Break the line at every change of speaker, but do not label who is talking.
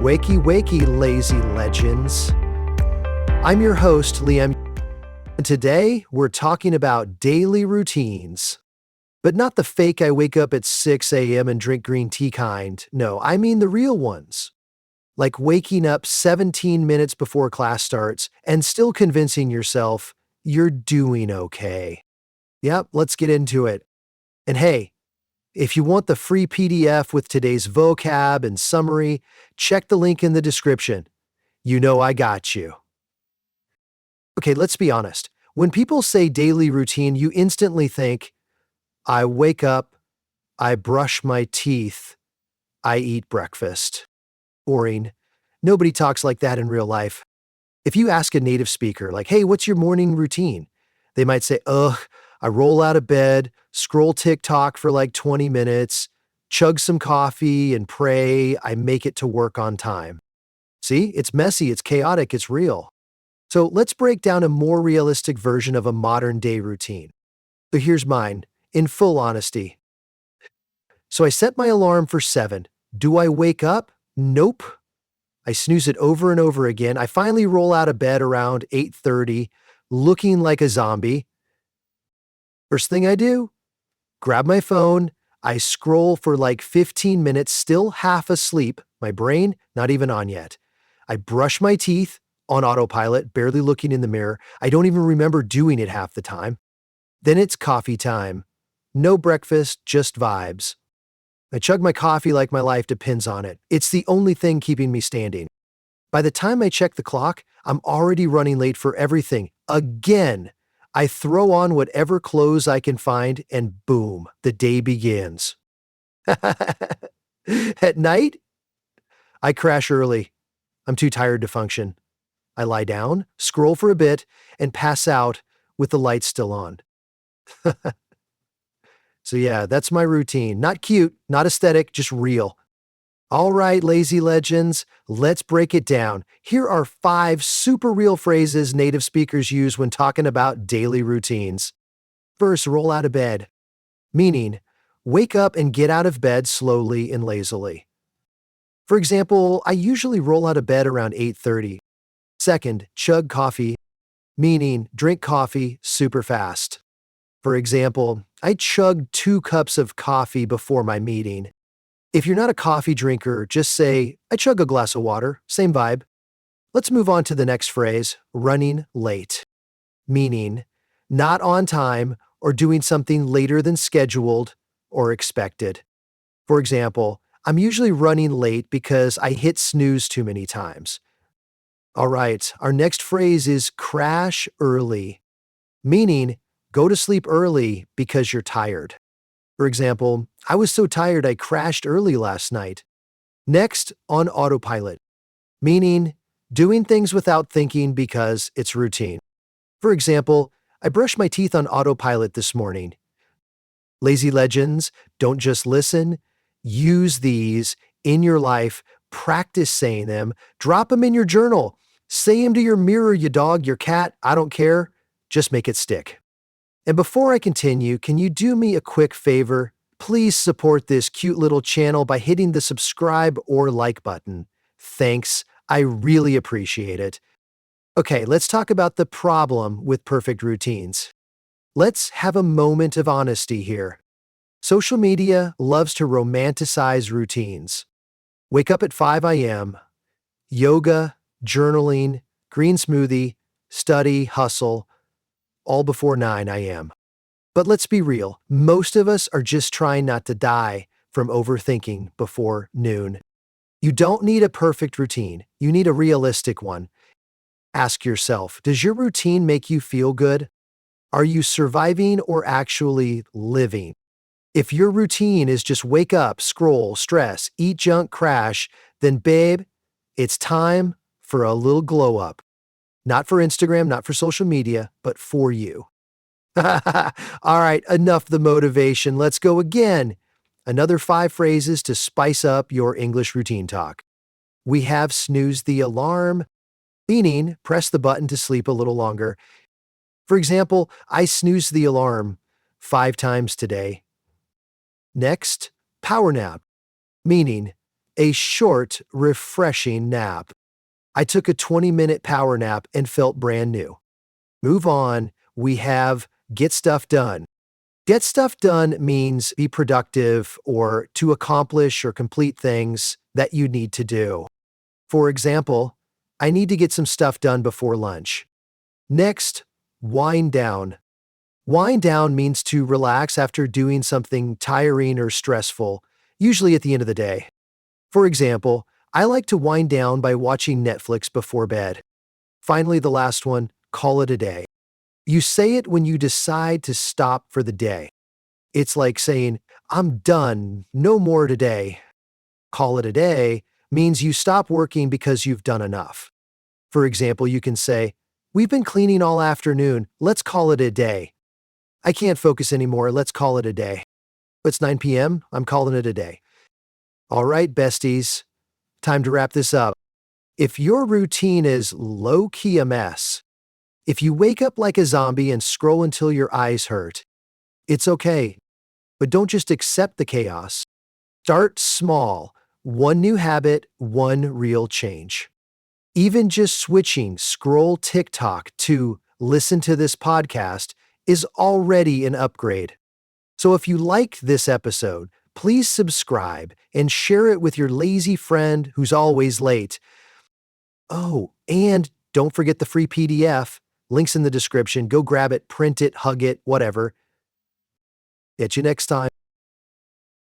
Wakey, wakey, lazy legends. I'm your host, Liam, and today we're talking about daily routines. But not the fake I wake up at 6 a.m. and drink green tea kind. No, I mean the real ones. Like waking up 17 minutes before class starts and still convincing yourself you're doing okay. Yep, let's get into it. And hey, if you want the free PDF with today's vocab and summary, check the link in the description. You know I got you. Okay, let's be honest. When people say daily routine, you instantly think, I wake up, I brush my teeth, I eat breakfast. Boring. Nobody talks like that in real life. If you ask a native speaker, like, hey, what's your morning routine? They might say, I roll out of bed, scroll TikTok for like 20 minutes, chug some coffee and pray I make it to work on time. See, it's messy, it's chaotic, it's real. So let's break down a more realistic version of a modern day routine. So here's mine, in full honesty. So I set my alarm for 7. Do I wake up? Nope. I snooze it over and over again. I finally roll out of bed around 8:30, looking like a zombie. First thing I do, grab my phone. I scroll for like 15 minutes, still half asleep, my brain not even on yet. I brush my teeth on autopilot, barely looking in the mirror. I don't even remember doing it half the time. Then it's coffee time. No breakfast, just vibes. I chug my coffee like my life depends on it. It's the only thing keeping me standing. By the time I check the clock, I'm already running late for everything. Again, I throw on whatever clothes I can find and boom, the day begins. At night, I crash early. I'm too tired to function. I lie down, scroll for a bit, and pass out with the lights still on. So yeah, that's my routine. Not cute, not aesthetic, just real. All right, lazy legends, let's break it down. Here are 5 super real phrases native speakers use when talking about daily routines. First, roll out of bed, meaning wake up and get out of bed slowly and lazily. For example, I usually roll out of bed around 8:30. Second, chug coffee, meaning drink coffee super fast. For example, I chugged 2 cups of coffee before my meeting. If you're not a coffee drinker, just say, I chug a glass of water, same vibe. Let's move on to the next phrase, running late, meaning not on time or doing something later than scheduled or expected. For example, I'm usually running late because I hit snooze too many times. All right, our next phrase is crash early, meaning go to sleep early because you're tired. For example, I was so tired I crashed early last night. Next, on autopilot, meaning doing things without thinking because it's routine. For example, I brushed my teeth on autopilot this morning. Lazy legends, don't just listen. Use these in your life. Practice saying them. Drop them in your journal. Say them to your mirror, your dog, your cat. I don't care. Just make it stick. And before I continue, can you do me a quick favor? Please support this cute little channel by hitting the subscribe or like button. Thanks. I really appreciate it. Okay, let's talk about the problem with perfect routines. Let's have a moment of honesty here. Social media loves to romanticize routines. Wake up at 5 a.m., yoga, journaling, green smoothie, study, hustle, all before 9 a.m. But let's be real, most of us are just trying not to die from overthinking before noon. You don't need a perfect routine, you need a realistic one. Ask yourself, does your routine make you feel good? Are you surviving or actually living? If your routine is just wake up, scroll, stress, eat junk, crash, then babe, it's time for a little glow up. Not for Instagram, not for social media, but for you. All right, enough the motivation. Let's go again. Another 5 phrases to spice up your English routine talk. We have snooze the alarm, meaning press the button to sleep a little longer. For example, I snoozed the alarm 5 times today. Next, power nap, meaning A short, refreshing nap. I took a 20-minute power nap and felt brand new. Move on. We have get stuff done. Get stuff done means be productive or to accomplish or complete things that you need to do. For example, I need to get some stuff done before lunch. Next, wind down. Wind down means to relax after doing something tiring or stressful, usually at the end of the day. For example, I like to wind down by watching Netflix before bed. Finally, the last one, call it a day. You say it when you decide to stop for the day. It's like saying, I'm done, no more today. Call it a day means you stop working because you've done enough. For example, you can say, we've been cleaning all afternoon, let's call it a day. I can't focus anymore, let's call it a day. It's 9 p.m., I'm calling it a day. All right, besties, time to wrap this up. If your routine is low-key a mess, if you wake up like a zombie and scroll until your eyes hurt, it's okay. But don't just accept the chaos. Start small. One new habit, one real change. Even just switching scroll TikTok to listen to this podcast is already an upgrade. So if you liked this episode, please subscribe and share it with your lazy friend who's always late. Oh, and don't forget the free PDF. Links in the description. Go grab it, print it, hug it, whatever. Catch you next time.